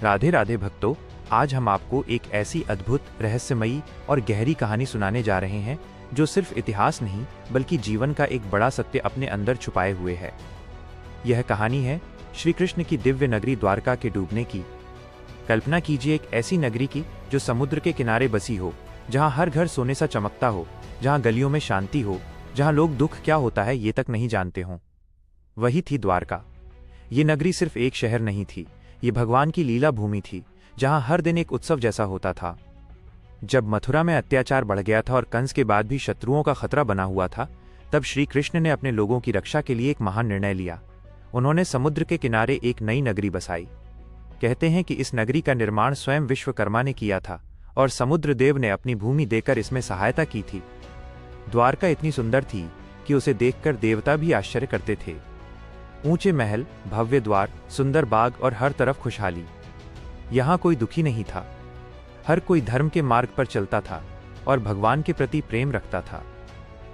राधे राधे भक्तों, आज हम आपको एक ऐसी अद्भुत, रहस्यमयी और गहरी कहानी सुनाने जा रहे हैं जो सिर्फ इतिहास नहीं बल्कि जीवन का एक बड़ा सत्य अपने अंदर छुपाए हुए है। यह कहानी है श्री कृष्ण की दिव्य नगरी द्वारका के डूबने की। कल्पना कीजिए एक ऐसी नगरी की जो समुद्र के किनारे बसी हो, जहां हर घर सोने सा चमकता हो, जहां गलियों में शांति हो, जहां लोग दुख क्या होता है ये तक नहीं जानते हों। वही थी द्वारका। ये नगरी सिर्फ एक शहर नहीं थी, ये भगवान की लीला भूमि थी, जहां हर दिन एक उत्सव जैसा होता था। जब मथुरा में अत्याचार बढ़ गया था और कंस के बाद भी शत्रुओं का खतरा बना हुआ था, तब श्री कृष्ण ने अपने लोगों की रक्षा के लिए एक महान निर्णय लिया। उन्होंने समुद्र के किनारे एक नई नगरी बसाई। कहते हैं कि इस नगरी का निर्माण स्वयं विश्वकर्मा ने किया था और समुद्र देव ने अपनी भूमि देकर इसमें सहायता की थी। द्वारका इतनी सुंदर थी कि उसे देखकर देवता भी आश्चर्य करते थे। ऊंचे महल, भव्य द्वार, सुंदर बाग और हर तरफ खुशहाली। यहां कोई दुखी नहीं था। हर कोई धर्म के मार्ग पर चलता था और भगवान के प्रति प्रेम रखता था।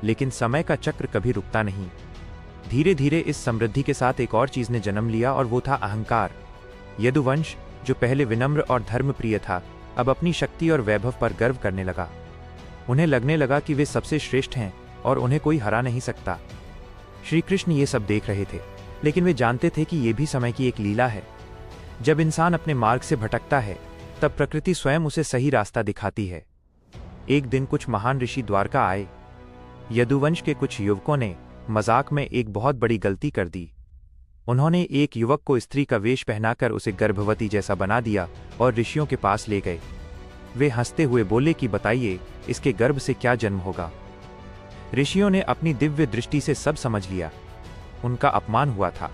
लेकिन समय का चक्र कभी रुकता नहीं। धीरे धीरे इस समृद्धि के साथ एक और चीज ने जन्म लिया और वो था अहंकार। यदुवंश, जो पहले विनम्र और धर्मप्रिय था, अब अपनी शक्ति और वैभव पर गर्व करने लगा। उन्हें लगने लगा कि वे सबसे श्रेष्ठ हैं और उन्हें कोई हरा नहीं सकता। श्री कृष्ण ये सब देख रहे थे, लेकिन वे जानते थे कि यह भी समय की एक लीला है। जब इंसान अपने मार्ग से भटकता है, तब प्रकृति स्वयं उसे सही रास्ता दिखाती है। एक दिन कुछ महान ऋषि द्वारका आए। यदुवंश के कुछ युवकों ने मजाक में एक बहुत बड़ी गलती कर दी। उन्होंने एक युवक को स्त्री का वेश पहनाकर उसे गर्भवती जैसा बना दिया और ऋषियों के पास ले गए। वे हंसते हुए बोले कि बताइए, इसके गर्भ से क्या जन्म होगा। ऋषियों ने अपनी दिव्य दृष्टि से सब समझ लिया। उनका अपमान हुआ था।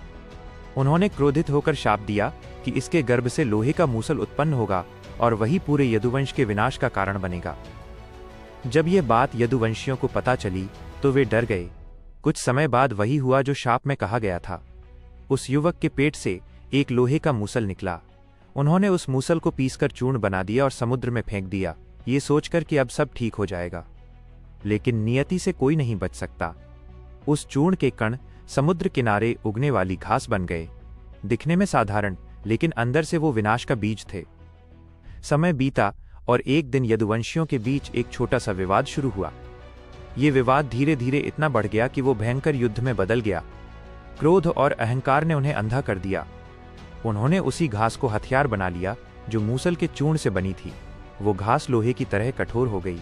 उन्होंने क्रोधित होकर शाप दिया कि इसके गर्भ से लोहे का मूसल उत्पन्न होगा और वही पूरे यदुवंश के विनाश का कारण बनेगा। जब यह बात यदुवंशियों को पता चली तो वे डर गए। कुछ समय बाद वही हुआ जो शाप में कहा गया था। उस युवक के पेट से एक लोहे का मूसल निकला। उन्होंने उस मूसल को पीसकर चूर्ण बना दिया और समुद्र में फेंक दिया, ये सोचकर कि अब सब ठीक हो जाएगा। लेकिन नियति से कोई नहीं बच सकता। उस चूर्ण के कण समुद्र किनारे उगने वाली घास बन गए। दिखने में साधारण, लेकिन अंदर से वो विनाश का बीज थे। समय बीता और एक दिन यदुवंशियों के बीच एक छोटा सा विवाद शुरू हुआ। ये विवाद धीरे धीरे इतना बढ़ गया कि वो भयंकर युद्ध में बदल गया। क्रोध और अहंकार ने उन्हें अंधा कर दिया। उन्होंने उसी घास को हथियार बना लिया जो मूसल के चूर्ण से बनी थी। वो घास लोहे की तरह कठोर हो गई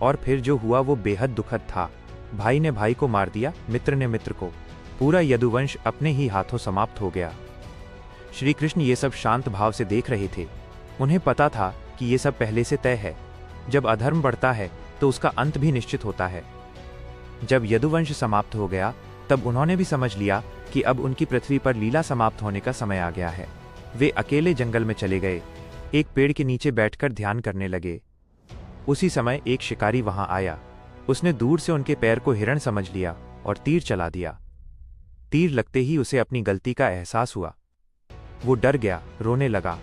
और फिर जो हुआ वो बेहद दुखद था। भाई ने भाई को मार दिया, मित्र ने मित्र को। पूरा यदुवंश अपने ही हाथों समाप्त हो गया। श्री कृष्ण ये सब शांत भाव से देख रहे थे। उन्हें पता था कि ये सब पहले से तय है। जब अधर्म बढ़ता है तो उसका अंत भी निश्चित होता है। जब यदुवंश समाप्त हो गया, तब उन्होंने भी समझ लिया कि अब उनकी पृथ्वी पर लीला समाप्त होने का समय आ गया है। वे अकेले जंगल में चले गए। एक पेड़ के नीचे बैठकर ध्यान करने लगे। उसी समय एक शिकारी वहां आया। उसने दूर से उनके पैर को हिरण समझ लिया और तीर चला दिया। तीर लगते ही उसे अपनी गलती का एहसास हुआ। वो डर गया, रोने लगा।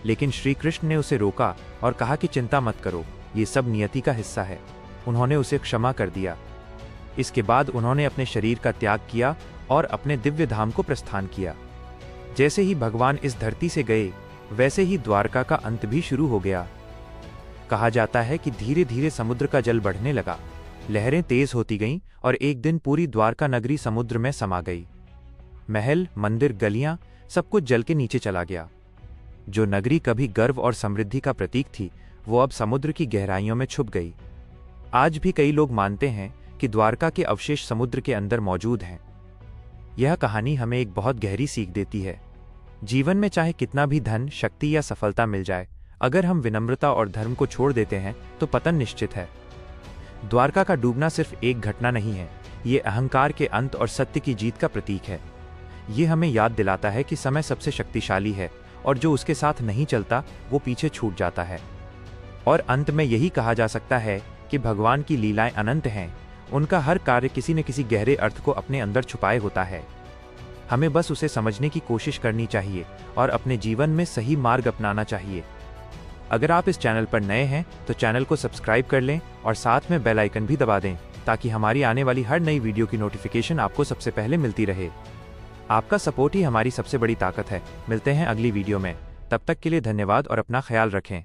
लेकिन श्री कृष्ण ने उसे रोका और कहा कि चिंता मत करो, ये सब नियति का हिस्सा है। उन्होंने उसे क्षमा कर दिया। इसके बाद उन्होंने अपने शरीर का त्याग किया और अपने दिव्य धाम को प्रस्थान किया। जैसे ही भगवान इस धरती से गए, वैसे ही द्वारका का अंत भी शुरू हो गया। कहा जाता है कि धीरे धीरे समुद्र का जल बढ़ने लगा। लहरें तेज होती गईं और एक दिन पूरी द्वारका नगरी समुद्र में समा गई। महल, मंदिर, गलियां, सब कुछ जल के नीचे चला गया। जो नगरी कभी गर्व और समृद्धि का प्रतीक थी, वो अब समुद्र की गहराइयों में छुप गई। आज भी कई लोग मानते हैं कि द्वारका के अवशेष समुद्र के अंदर मौजूद हैं। यह कहानी हमें एक बहुत गहरी सीख देती है। जीवन में चाहे कितना भी धन, शक्ति या सफलता मिल जाए, अगर हम विनम्रता और धर्म को छोड़ देते हैं तो पतन निश्चित है। द्वारका का डूबना सिर्फ एक घटना नहीं है, ये अहंकार के अंत और सत्य की जीत का प्रतीक है। ये हमें याद दिलाता है कि समय सबसे शक्तिशाली है और जो उसके साथ नहीं चलता वो पीछे छूट जाता है। और अंत में यही कहा जा सकता है कि भगवान की लीलाएं अनंत हैं। उनका हर कार्य किसी न किसी गहरे अर्थ को अपने अंदर छुपाए होता है। हमें बस उसे समझने की कोशिश करनी चाहिए और अपने जीवन में सही मार्ग अपनाना चाहिए। अगर आप इस चैनल पर नए हैं तो चैनल को सब्सक्राइब कर लें और साथ में बेल आइकन भी दबा दें ताकि हमारी आने वाली हर नई वीडियो की नोटिफिकेशन आपको सबसे पहले मिलती रहे। आपका सपोर्ट ही हमारी सबसे बड़ी ताकत है। मिलते हैं अगली वीडियो में। तब तक के लिए धन्यवाद और अपना ख्याल रखें।